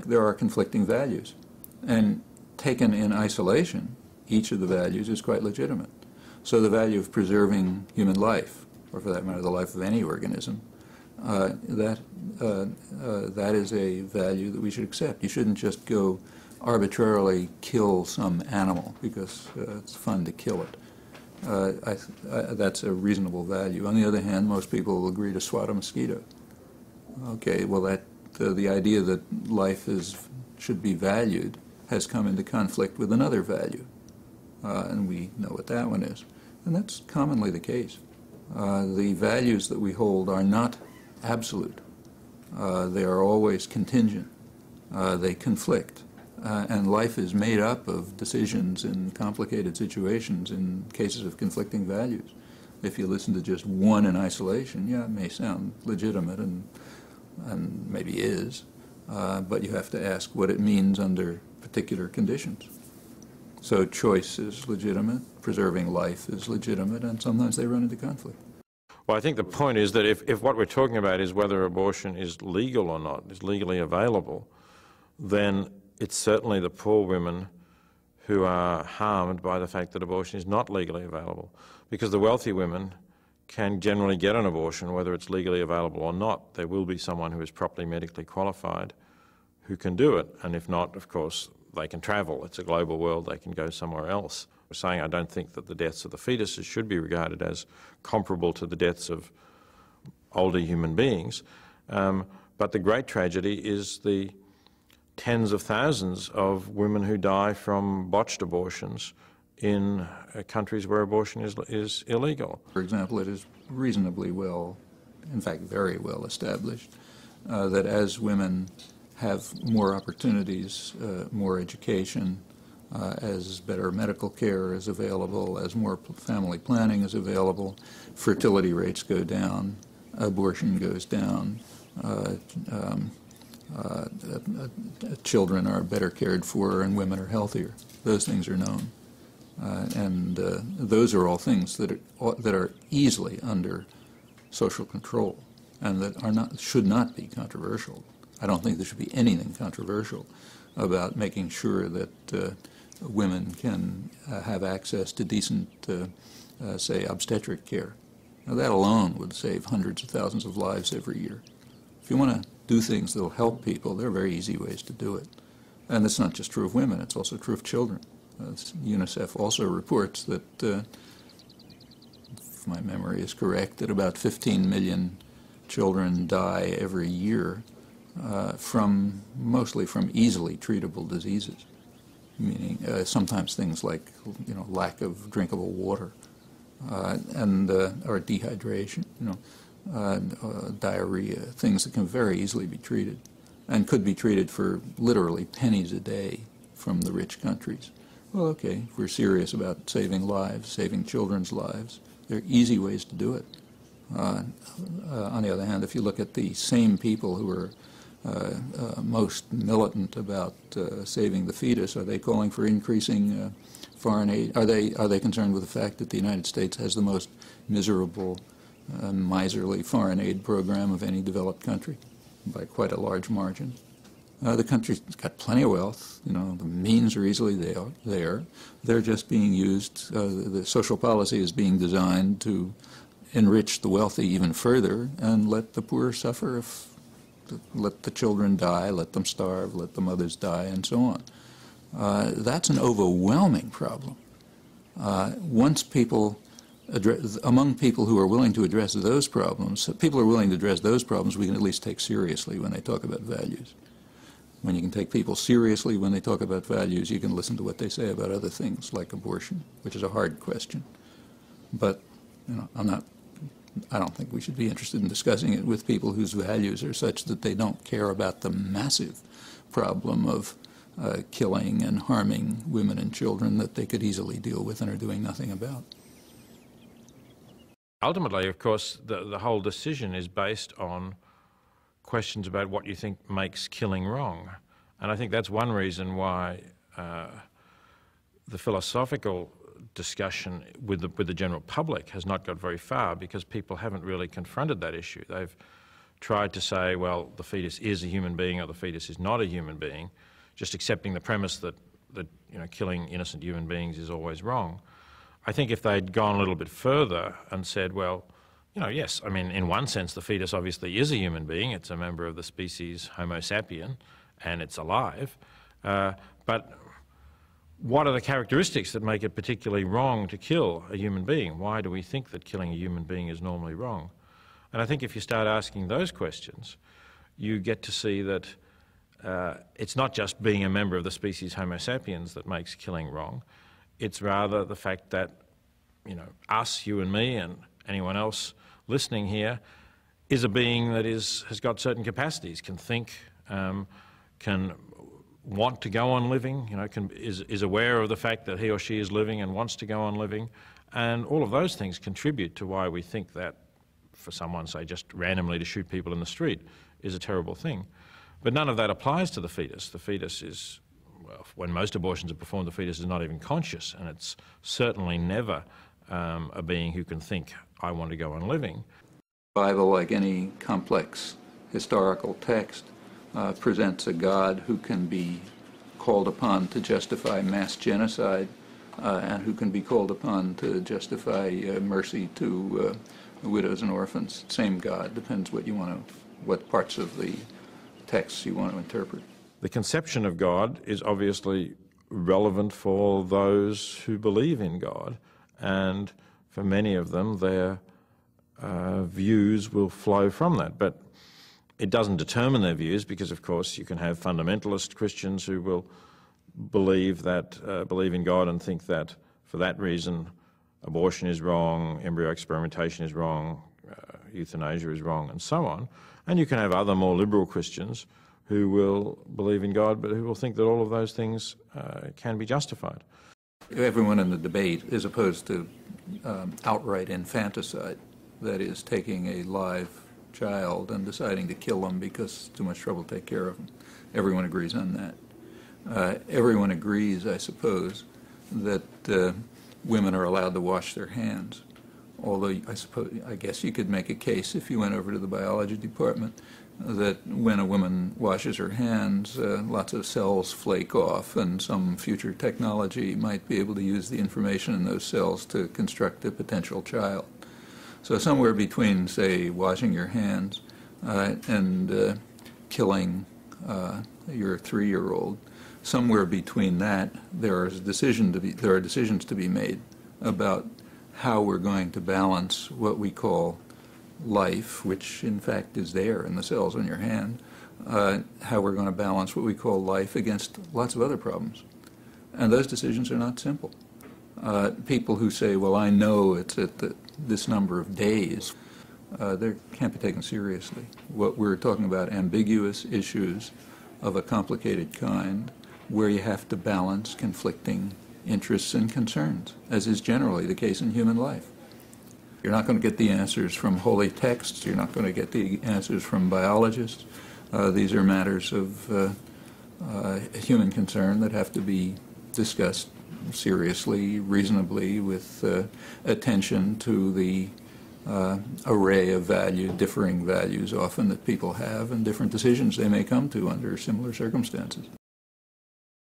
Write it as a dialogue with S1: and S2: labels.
S1: There are conflicting values, and taken in isolation, each of the values is quite legitimate. So the value of preserving human life, or for that matter the life of any organism, that is a value that we should accept. You shouldn't just go arbitrarily kill some animal because it's fun to kill it. That's a reasonable value. On the other hand, most people will agree to swat a mosquito. Okay, well, the idea that life should be valued has come into conflict with another value, and we know what that one is. And that's commonly the case. The values that we hold are not absolute. They are always contingent. They conflict. And life is made up of decisions in complicated situations in cases of conflicting values. If you listen to just one in isolation, yeah, it may sound legitimate and maybe is, but you have to ask what it means under particular conditions. So choice is legitimate, preserving life is legitimate, and sometimes they run into conflict.
S2: Well, I think the point is that if what we're talking about is whether abortion is legal or not, is legally available, then it's certainly the poor women who are harmed by the fact that abortion is not legally available, because the wealthy women can generally get an abortion whether it's legally available or not. There will be someone who is properly medically qualified who can do it, and if not, of course, they can travel. It's a global world, they can go somewhere else. I'm saying I don't think that the deaths of the fetuses should be regarded as comparable to the deaths of older human beings, but the great tragedy is the tens of thousands of women who die from botched abortions in countries where abortion is illegal.
S1: For example, it is reasonably well, in fact very well established, that as women have more opportunities, more education, as better medical care is available, as more family planning is available, fertility rates go down, abortion goes down, children are better cared for, and women are healthier. Those things are known. And those are all things that are easily under social control and that should not be controversial. I don't think there should be anything controversial about making sure that women can have access to decent, say, obstetric care. Now, that alone would save hundreds of thousands of lives every year. If you want to do things that will help people, there are very easy ways to do it. And it's not just true of women, it's also true of children. UNICEF also reports that, if my memory is correct, that about 15 million children die every year mostly from easily treatable diseases, meaning sometimes things like lack of drinkable water or dehydration, diarrhea, things that can very easily be treated and could be treated for literally pennies a day from the rich countries. Well, okay, if we're serious about saving lives, saving children's lives, there are easy ways to do it. On the other hand, if you look at the same people who are most militant about saving the fetus, are they calling for increasing foreign aid? Are they concerned with the fact that the United States has the most miserable, miserly foreign aid program of any developed country by quite a large margin? The country's got plenty of wealth. The means are easily there. They're just being used. The social policy is being designed to enrich the wealthy even further and let the poor suffer. Let the children die, let them starve, let the mothers die, and so on. That's an overwhelming problem. Once people among people who are willing to address those problems, people are willing to address those problems we can at least take seriously when they talk about values. When you can take people seriously when they talk about values, you can listen to what they say about other things like abortion, which is a hard question. But I don't think we should be interested in discussing it with people whose values are such that they don't care about the massive problem of killing and harming women and children that they could easily deal with and are doing nothing about.
S2: Ultimately, of course, the whole decision is based on questions about what you think makes killing wrong. And I think that's one reason why the philosophical discussion with the general public has not got very far, because people haven't really confronted that issue. They've tried to say, well, the fetus is a human being or the fetus is not a human being, just accepting the premise that killing innocent human beings is always wrong. I think if they'd gone a little bit further and said, well, yes, I mean, in one sense the fetus obviously is a human being, it's a member of the species Homo sapien, and it's alive, but what are the characteristics that make it particularly wrong to kill a human being? Why do we think that killing a human being is normally wrong? And I think if you start asking those questions, you get to see that it's not just being a member of the species Homo sapiens that makes killing wrong. It's rather the fact that, us, you and me, and anyone else listening here, is a being that has got certain capacities, can think, can want to go on living, is aware of the fact that he or she is living and wants to go on living, and all of those things contribute to why we think that for someone, say, just randomly to shoot people in the street is a terrible thing. But none of that applies to the fetus. The fetus is, well, when most abortions are performed, the fetus is not even conscious, and it's certainly never a being who can think, I want to go on living.
S1: The Bible, like any complex historical text, presents a God who can be called upon to justify mass genocide and who can be called upon to justify mercy to widows and orphans. Same God, depends what parts of the texts you want to interpret.
S2: The conception of God is obviously relevant for those who believe in God, and for many of them their views will flow from that. But it doesn't determine their views, because of course you can have fundamentalist Christians who will believe in God and think that for that reason abortion is wrong, embryo experimentation is wrong, euthanasia is wrong, and so on. And you can have other more liberal Christians who will believe in God but who will think that all of those things can be justified.
S1: Everyone in the debate is opposed to outright infanticide, that is, taking a live child and deciding to kill them because it's too much trouble to take care of them. Everyone agrees on that. Everyone agrees, I suppose, that women are allowed to wash their hands. Although I guess you could make a case if you went over to the biology department that when a woman washes her hands, lots of cells flake off, and some future technology might be able to use the information in those cells to construct a potential child. So somewhere between, say, washing your hands and killing your 3-year-old, somewhere between that, there are decisions to be made about how we're going to balance what we call life, which in fact is there in the cells on your hand, how we're going to balance what we call life against lots of other problems. And those decisions are not simple. People who say, well, I know it's at this number of days, they can't be taken seriously. What we're talking about, ambiguous issues of a complicated kind, where you have to balance conflicting interests and concerns, as is generally the case in human life. You're not going to get the answers from holy texts. You're not going to get the answers from biologists. These are matters of human concern that have to be discussed seriously, reasonably, with attention to the array of differing values often that people have, and different decisions they may come to under similar circumstances.